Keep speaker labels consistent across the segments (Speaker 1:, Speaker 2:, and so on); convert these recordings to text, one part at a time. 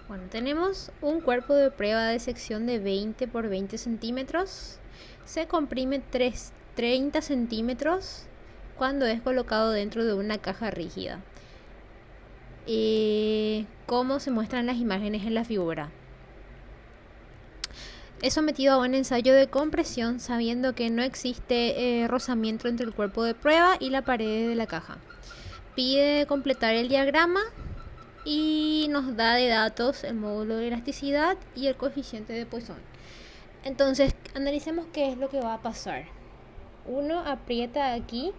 Speaker 1: Bueno, tenemos un cuerpo de prueba de sección de 20 por 20 centímetros. Se comprime 30 centímetros cuando es colocado dentro de una caja rígida. ¿Cómo se muestran las imágenes en la figura? Es sometido a un ensayo de compresión sabiendo que no existe rozamiento entre el cuerpo de prueba y la pared de la caja. Pide completar el diagrama y nos da de datos el módulo de elasticidad y el coeficiente de Poisson. Entonces, analicemos qué es lo que va a pasar. Uno aprieta aquí,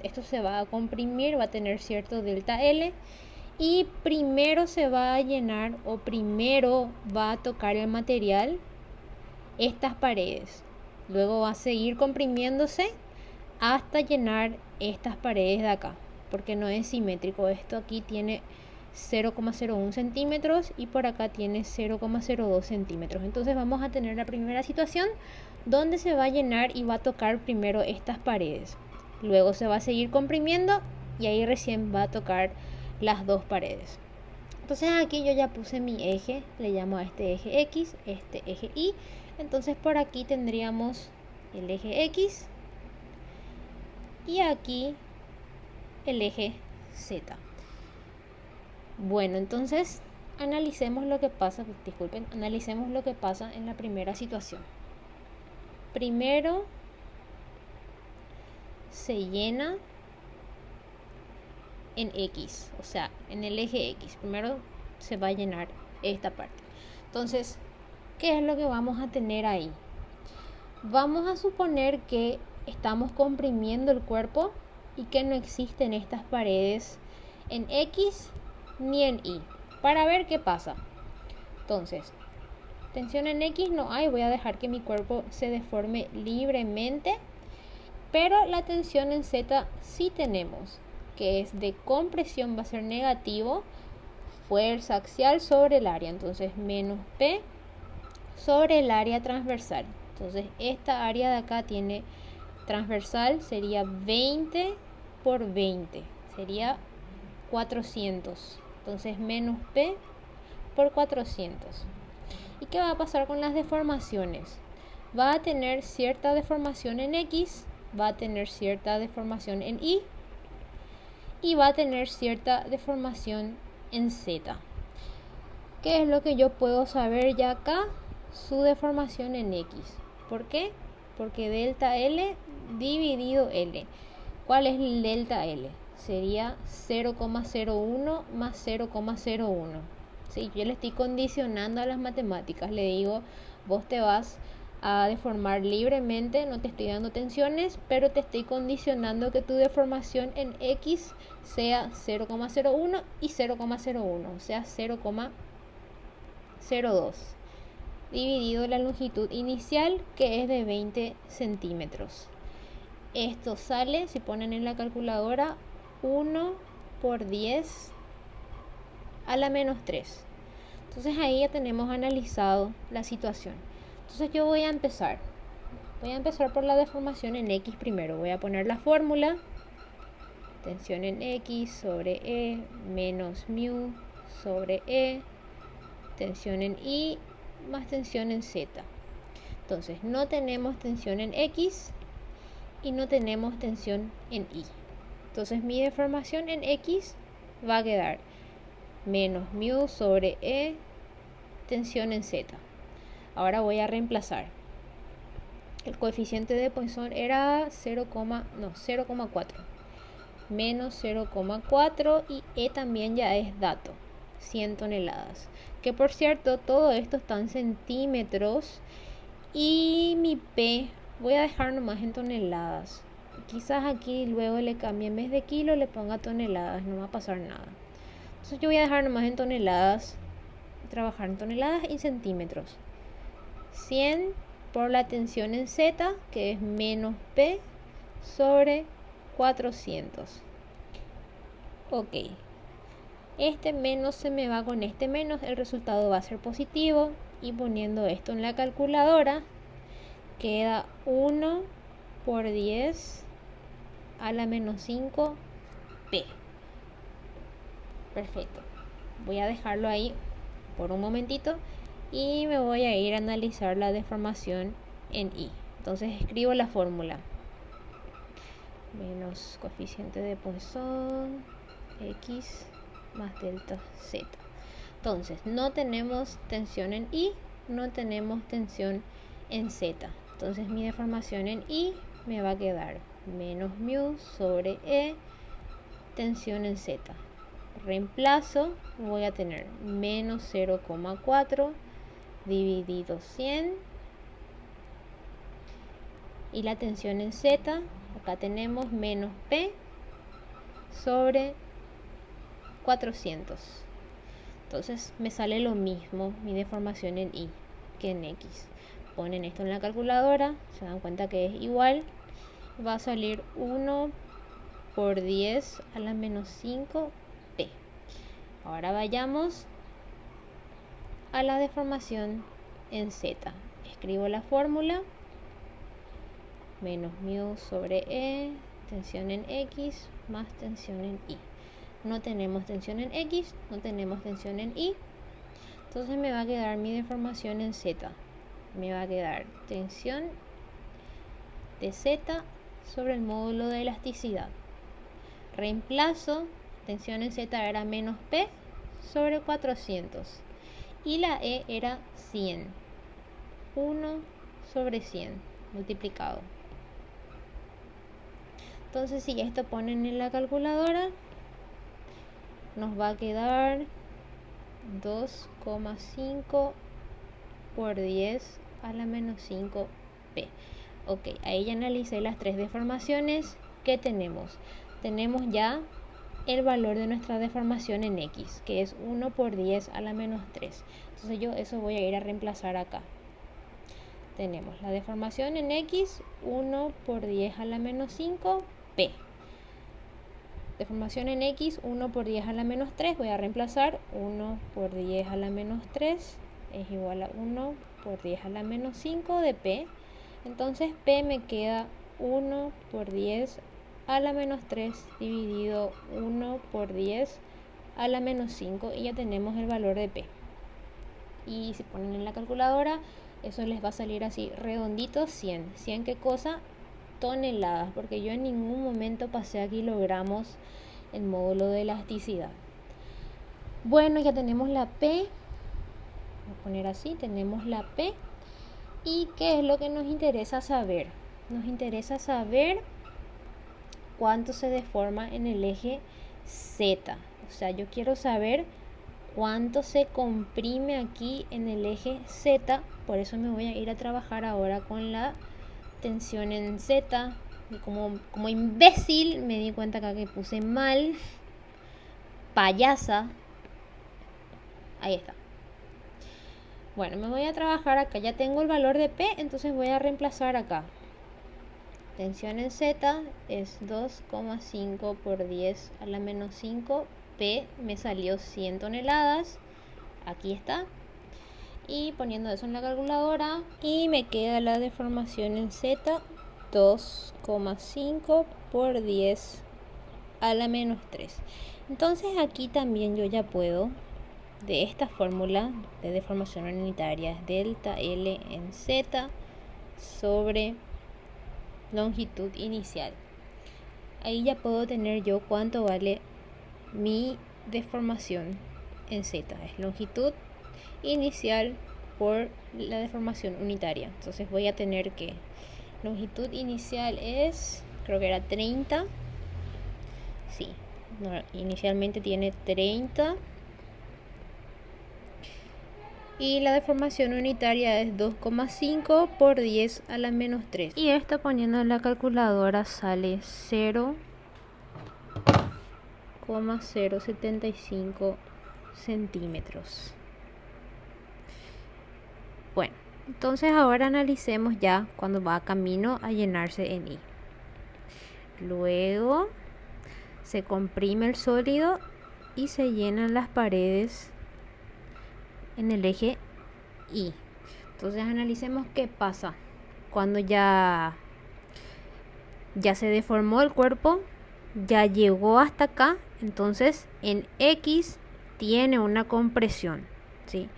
Speaker 1: esto se va a comprimir, va a tener cierto delta L y primero se va a llenar o primero va a tocar el material estas paredes. Luego va a seguir comprimiéndose hasta llenar estas paredes de acá, porque no es simétrico. Esto aquí tiene 0,01 centímetros y por acá tiene 0,02 centímetros. Entonces vamos a tener la primera situación donde se va a llenar y va a tocar primero estas paredes. Luego se va a seguir comprimiendo y ahí recién va a tocar las dos paredes. Entonces aquí yo ya puse mi eje, le llamo a este eje X, este eje Y. Entonces por aquí tendríamos el eje X y aquí el eje Z. Bueno, entonces analicemos lo que pasa, analicemos lo que pasa en la primera situación. Primero se llena en X, o sea, en el eje X. Primero se va a llenar esta parte. Entonces, ¿qué es lo que vamos a tener ahí? Vamos a suponer que estamos comprimiendo el cuerpo y que no existen estas paredes en X ni en Y, para ver qué pasa. Entonces, tensión en X no hay, voy a dejar que mi cuerpo se deforme libremente, pero la tensión en Z sí tenemos, que es de compresión, va a ser negativo, fuerza axial sobre el área, entonces menos P sobre el área transversal. Entonces esta área de acá tiene transversal, sería 20 por 20, sería 400. Entonces menos P por 400. ¿Y qué va a pasar con las deformaciones? Va a tener cierta deformación en X, va a tener cierta deformación en Y y va a tener cierta deformación en Z. ¿Qué es lo que yo puedo saber ya acá? Su deformación en X. ¿Por qué? Porque delta L dividido L. ¿Cuál es el delta L? Sería 0,01 más 0,01. ¿Sí? Yo le estoy condicionando a las matemáticas. Le digo, vos te vas a deformar libremente, no te estoy dando tensiones, pero te estoy condicionando que tu deformación en X sea 0,01 y 0,01, o sea 0,02 dividido la longitud inicial, que es de 20 centímetros. Esto sale, si ponen en la calculadora, 1 por 10 a la menos 3. Entonces ahí ya tenemos analizado la situación. Entonces yo voy a empezar por la deformación en X primero. Voy a poner la fórmula: tensión en X sobre E menos mu sobre E, tensión en Y más tensión en Z. Entonces no tenemos tensión en X y no tenemos tensión en Y. Entonces mi deformación en X va a quedar menos mu sobre E, tensión en Z. Ahora voy a reemplazar. El coeficiente de Poisson era 0,4. Menos 0,4 y E también ya es dato, 100 toneladas. Que por cierto, todo esto está en centímetros y mi P voy a dejar nomás en toneladas. Quizás aquí luego le cambie, en vez de kilo le ponga toneladas, no va a pasar nada. Entonces yo voy a dejar nomás en toneladas, trabajar en toneladas y centímetros. 100 por la tensión en Z, que es menos P sobre 400. Ok, este menos se me va con este menos, el resultado va a ser positivo, y poniendo esto en la calculadora queda 1 por 10 a la menos 5 P. Perfecto, voy a dejarlo ahí por un momentito y me voy a ir a analizar la deformación en Y. Entonces escribo la fórmula. Menos coeficiente de Poisson, X más delta Z. Entonces no tenemos tensión en Y, no tenemos tensión en Z. Entonces mi deformación en Y me va a quedar menos mu sobre E, tensión en Z. Reemplazo, voy a tener menos 0,4 dividido 100. Y la tensión en Z, acá tenemos menos P sobre 400. Entonces me sale lo mismo mi deformación en Y que en X. Ponen esto en la calculadora, se dan cuenta que es igual. Va a salir 1 por 10 a la menos 5 P. Ahora vayamos a la deformación en Z. Escribo la fórmula. Menos mu sobre E, tensión en X más tensión en Y. No tenemos tensión en X, no tenemos tensión en Y. Entonces me va a quedar mi deformación en Z. Me va a quedar tensión de Z sobre el módulo de elasticidad. Reemplazo, tensión en Z era menos P sobre 400. Y la E era 100. 1 sobre 100 multiplicado. Entonces si esto ponen en la calculadora, nos va a quedar 2,5 por 10 a la menos 5 P. Ok, ahí ya analicé las tres deformaciones que tenemos. Tenemos ya el valor de nuestra deformación en X, que es 1 por 10 a la menos 3. Entonces yo eso voy a ir a reemplazar acá. Tenemos la deformación en X, 1 por 10 a la menos 5 P. Deformación en X, 1 por 10 a la menos 3. Voy a reemplazar 1 por 10 a la menos 3 es igual a 1 por 10 a la menos 5 de P. Entonces P me queda 1 por 10 a la menos 3 dividido 1 por 10 a la menos 5 y ya tenemos el valor de P. Y si ponen en la calculadora, eso les va a salir así redondito, 100. ¿100 qué cosa? Toneladas, porque yo en ningún momento pasé a kilogramos el módulo de elasticidad. Bueno, ya tenemos la P. Voy a poner así, tenemos la P. ¿Y qué es lo que nos interesa saber? Nos interesa saber cuánto se deforma en el eje Z. O sea, yo quiero saber cuánto se comprime aquí en el eje Z. Por eso me voy a ir a trabajar ahora con la tensión en Z. Y como imbécil me di cuenta acá que puse mal. Payasa. Ahí está. Bueno, me voy a trabajar acá. Ya tengo el valor de P, entonces voy a reemplazar acá. Tensión en Z es 2,5 por 10 a la menos 5. P me salió 100 toneladas. Aquí está. Y poniendo eso en la calculadora, y me queda la deformación en Z, 2,5 por 10 a la menos 3. Entonces aquí también yo ya puedo, de esta fórmula de deformación unitaria, es delta L en Z sobre longitud inicial. Ahí ya puedo tener yo cuánto vale mi deformación en Z. Es longitud inicial por la deformación unitaria. Entonces voy a tener que longitud inicial es, creo que era 30. Sí, no, inicialmente tiene 30. Y la deformación unitaria es 2,5 por 10 a la menos 3. Y esto poniendo en la calculadora sale 0,075 centímetros. Bueno, entonces ahora analicemos ya cuando va camino a llenarse en Y. Luego se comprime el sólido y se llenan las paredes en el eje Y. Entonces analicemos qué pasa cuando ya se deformó el cuerpo, ya llegó hasta acá. Entonces en X tiene una compresión, ¿sí?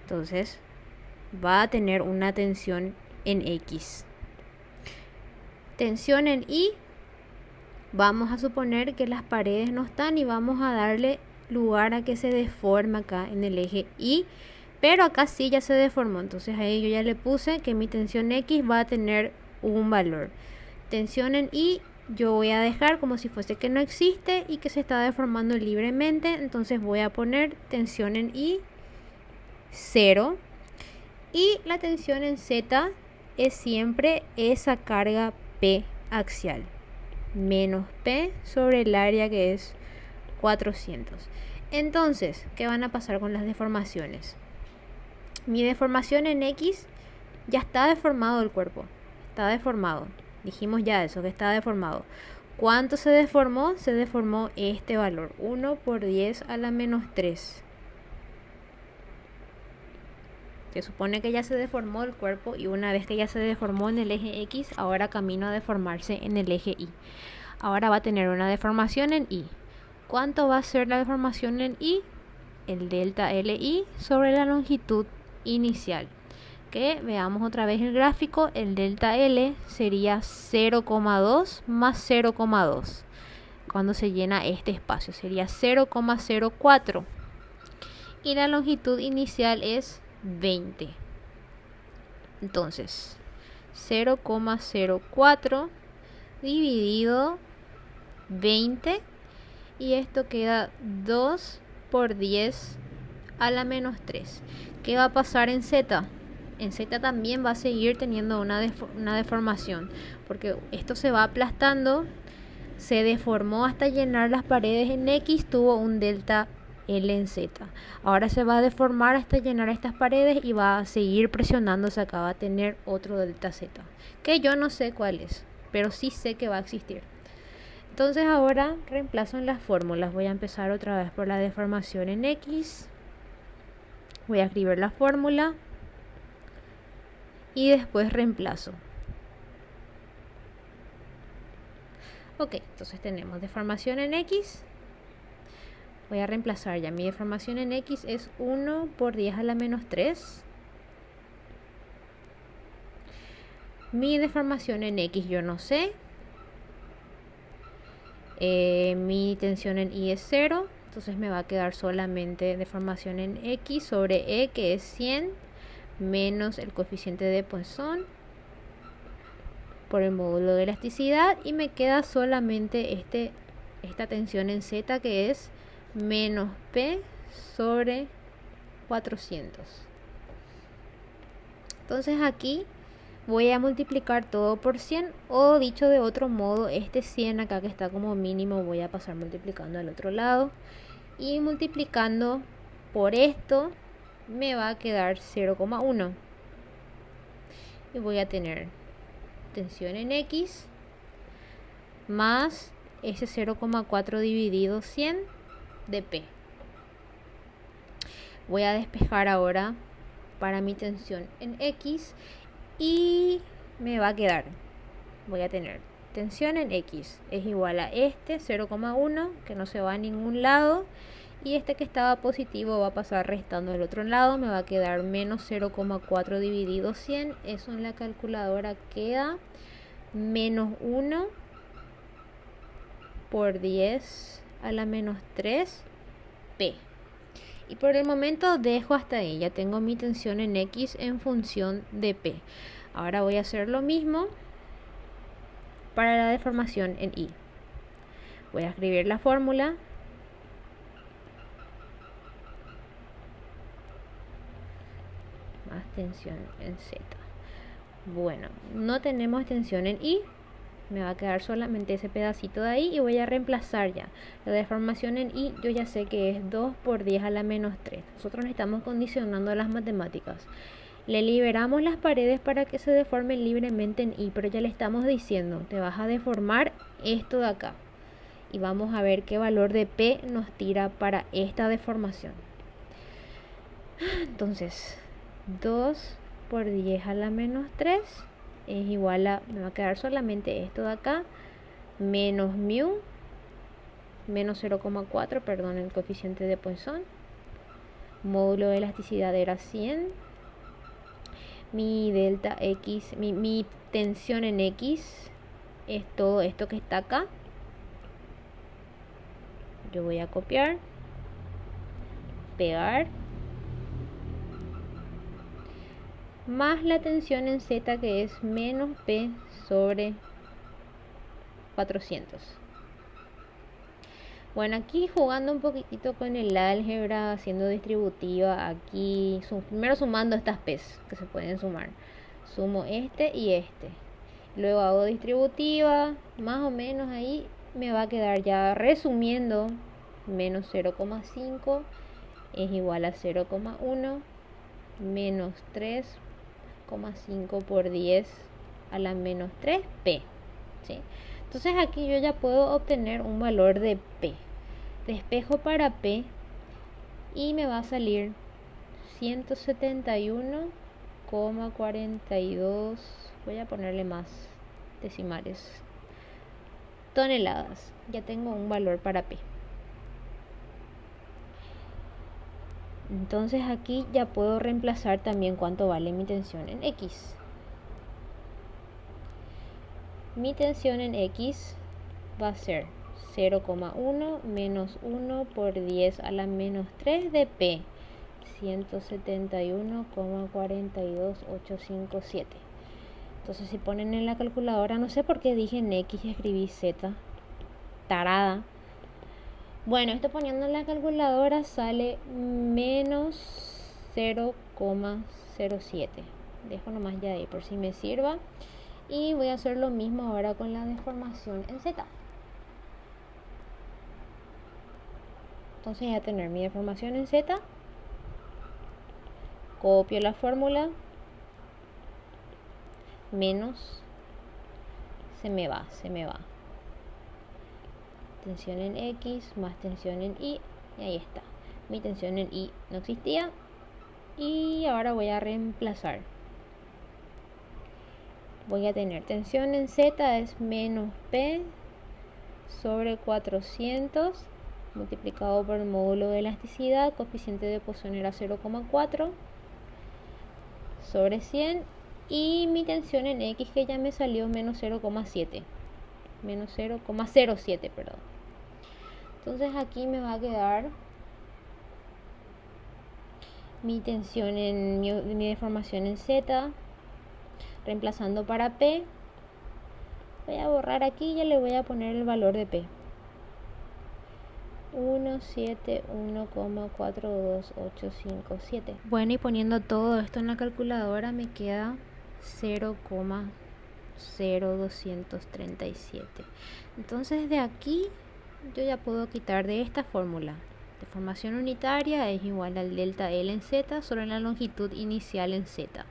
Speaker 1: Entonces va a tener una tensión en X. Tensión en Y, vamos a suponer que las paredes no están y vamos a darle lugar a que se deforme acá en el eje Y, pero acá sí ya se deformó. Entonces ahí yo ya le puse que mi tensión X va a tener un valor. Tensión en Y yo voy a dejar como si fuese que no existe y que se está deformando libremente. Entonces voy a poner tensión en Y 0. Y la tensión en Z es siempre esa carga P axial menos P sobre el área, que es 400. Entonces, ¿qué van a pasar con las deformaciones? Mi deformación en X ya está deformado el cuerpo. Está deformado. Dijimos ya eso, que está deformado. ¿Cuánto se deformó? Se deformó este valor, 1 por 10 a la menos 3. Se supone que ya se deformó el cuerpo y una vez que ya se deformó en el eje X, ahora camino a deformarse en el eje Y. Ahora va a tener una deformación en Y. ¿Cuánto va a ser la deformación en Y? El delta LI sobre la longitud inicial. Que veamos otra vez el gráfico, el delta L sería 0,2 más 0,2. Cuando se llena este espacio sería 0,04. Y la longitud inicial es 20. Entonces 0,04 dividido 20 y esto queda 2 por 10 a la menos 3. ¿Qué va a pasar en Z? En Z también va a seguir teniendo una deformación, porque esto se va aplastando, se deformó hasta llenar las paredes en X, tuvo un delta L en Z. Ahora se va a deformar hasta llenar estas paredes y va a seguir presionándose acá, va a tener otro delta Z, que yo no sé cuál es, pero sí sé que va a existir. Entonces ahora reemplazo en las fórmulas. Voy a empezar otra vez por la deformación en X. Voy a escribir la fórmula y después reemplazo. Ok, entonces tenemos deformación en X. Voy a reemplazar ya. Mi deformación en X es 1 por 10 a la menos 3. Mi deformación en X yo no sé. Mi tensión en Y es 0. Entonces me va a quedar solamente deformación en X sobre E, que es 100, menos el coeficiente de Poisson por el módulo de elasticidad. Y me queda solamente esta tensión en Z, que es menos P sobre 400. Entonces aquí voy a multiplicar todo por 100, o dicho de otro modo, este 100 acá que está como mínimo voy a pasar multiplicando al otro lado, y multiplicando por esto me va a quedar 0,1 y voy a tener tensión en X más ese 0,4 dividido 100 de P. Voy a despejar ahora para mi tensión en X y me va a quedar, voy a tener tensión en X es igual a este 0,1 que no se va a ningún lado, y este que estaba positivo va a pasar restando del otro lado, me va a quedar menos 0,4 dividido 100. Eso en la calculadora queda menos 1 por 10 a la menos 3 P. Y por el momento dejo hasta ahí. Ya tengo mi tensión en X en función de P. Ahora voy a hacer lo mismo para la deformación en Y. Voy a escribir la fórmula. Más tensión en Z. Bueno, no tenemos tensión en Y. Me va a quedar solamente ese pedacito de ahí y voy a reemplazar ya. La deformación en Y yo ya sé que es 2 por 10 a la menos 3. Nosotros estamos condicionando las matemáticas. Le liberamos las paredes para que se deformen libremente en Y, pero ya le estamos diciendo, te vas a deformar esto de acá. Y vamos a ver qué valor de P nos tira para esta deformación. Entonces, 2 por 10 a la menos 3 es igual a, me va a quedar solamente esto de acá, menos menos 0,4, perdón, el coeficiente de Poisson, módulo de elasticidad era 100, mi delta X, mi tensión en X es todo esto que está acá. Yo voy a copiar, pegar, más la tensión en Z, que es menos P sobre 400. Bueno, aquí jugando un poquitito con el álgebra, haciendo distributiva, aquí primero sumando estas P's que se pueden sumar. Sumo este y este. Luego hago distributiva, más o menos ahí me va a quedar ya resumiendo, menos 0,5 es igual a 0,1 menos 3,5 por 10 a la menos 3 P. ¿Sí? Entonces aquí yo ya puedo obtener un valor de P. Despejo para P y me va a salir 171,42, voy a ponerle más decimales, toneladas. Ya tengo un valor para P. Entonces aquí ya puedo reemplazar también cuánto vale mi tensión en X. Mi tensión en X va a ser 0,1 menos 1 por 10 a la menos 3 de P, 171,42857. Entonces si ponen en la calculadora, no sé por qué dije en X y escribí Z, tarada. Bueno, esto poniendo en la calculadora sale menos 0,07. Dejo nomás ya ahí por si me sirva. Y voy a hacer lo mismo ahora con la deformación en Z. Entonces voy a tener mi deformación en Z. Copio la fórmula. Menos. Se me va. Tensión en X más tensión en Y. Y ahí está. Mi tensión en Y no existía. Y ahora voy a reemplazar. Voy a tener tensión en Z es menos P sobre 400 multiplicado por el módulo de elasticidad, coeficiente de Poisson era 0,4 sobre 100, y mi tensión en X, que ya me salió menos 0,07, menos 0,07, perdón. Entonces aquí me va a quedar mi tensión en mi deformación en Z, reemplazando para P. Voy a borrar aquí y ya le voy a poner el valor de P. 171,42857. Bueno, y poniendo todo esto en la calculadora me queda 0,0237. Entonces de aquí yo ya puedo quitar de esta fórmula. Deformación unitaria es igual al delta L en Z sobre la longitud inicial en Z.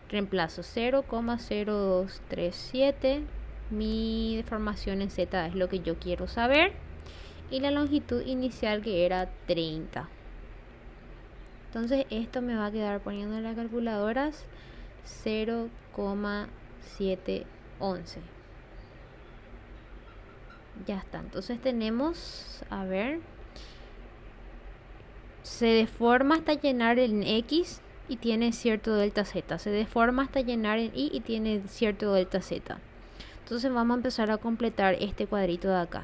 Speaker 1: Reemplazo 0,0237. Mi deformación en Z es lo que yo quiero saber. Y la longitud inicial, que era 30. Entonces esto me va a quedar, poniendo en las calculadoras, 0,711. Ya está. Entonces tenemos, a ver, se deforma hasta llenar en X y tiene cierto delta Z. Se deforma hasta llenar en Y y tiene cierto delta Z. Entonces vamos a empezar a completar este cuadrito de acá.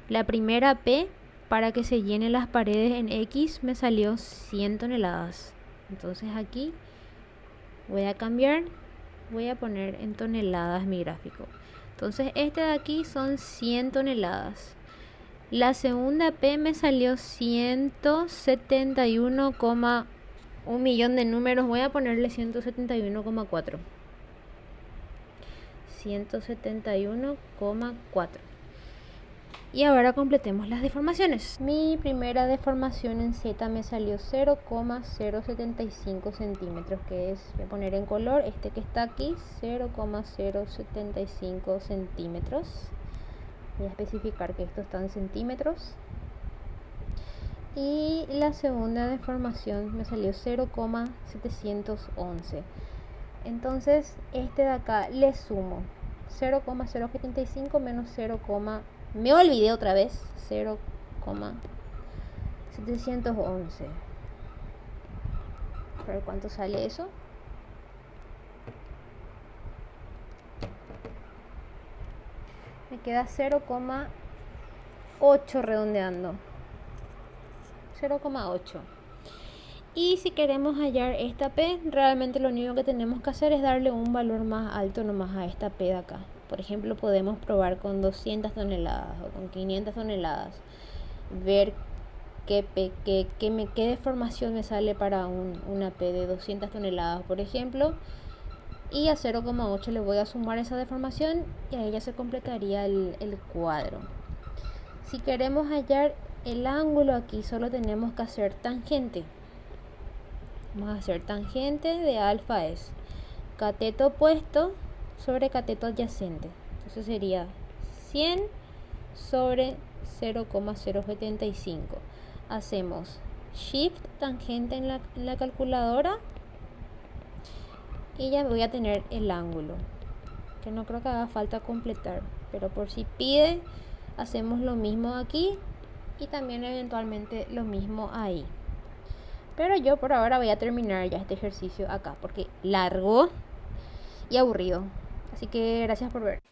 Speaker 1: La primera P, para que se llenen las paredes en X, me salió 100 toneladas. Entonces aquí voy a cambiar, voy a poner en toneladas mi gráfico. Entonces este de aquí son 100 toneladas. La segunda P me salió 171, un millón de números, voy a ponerle 171,4. 171,4. Y ahora completemos las deformaciones. Mi primera deformación en Z me salió 0,075 centímetros, que es, voy a poner en color este que está aquí, 0,075 centímetros. Voy a especificar que esto está en centímetros. Y la segunda deformación me salió 0,711. Entonces este de acá le sumo 0,075 menos 0, me olvidé otra vez, 711. A ver cuánto sale eso. Me queda 0,8 redondeando. 0,8. Y si queremos hallar esta P, realmente lo único que tenemos que hacer es darle un valor más alto nomás a esta P de acá. Por ejemplo, podemos probar con 200 toneladas o con 500 toneladas. Ver qué deformación me sale para una P de 200 toneladas, por ejemplo. Y a 0,8 le voy a sumar esa deformación y ahí ya se completaría el cuadro. Si queremos hallar el ángulo aquí, solo tenemos que hacer tangente. Vamos a hacer tangente de alfa es cateto opuesto sobre cateto adyacente. Entonces sería 100 sobre 0,075. Hacemos shift tangente en la calculadora y ya voy a tener el ángulo, que no creo que haga falta completar, pero por si pide hacemos lo mismo aquí y también eventualmente lo mismo ahí. Pero yo por ahora voy a terminar ya este ejercicio acá porque largo y aburrido. Así que gracias por ver.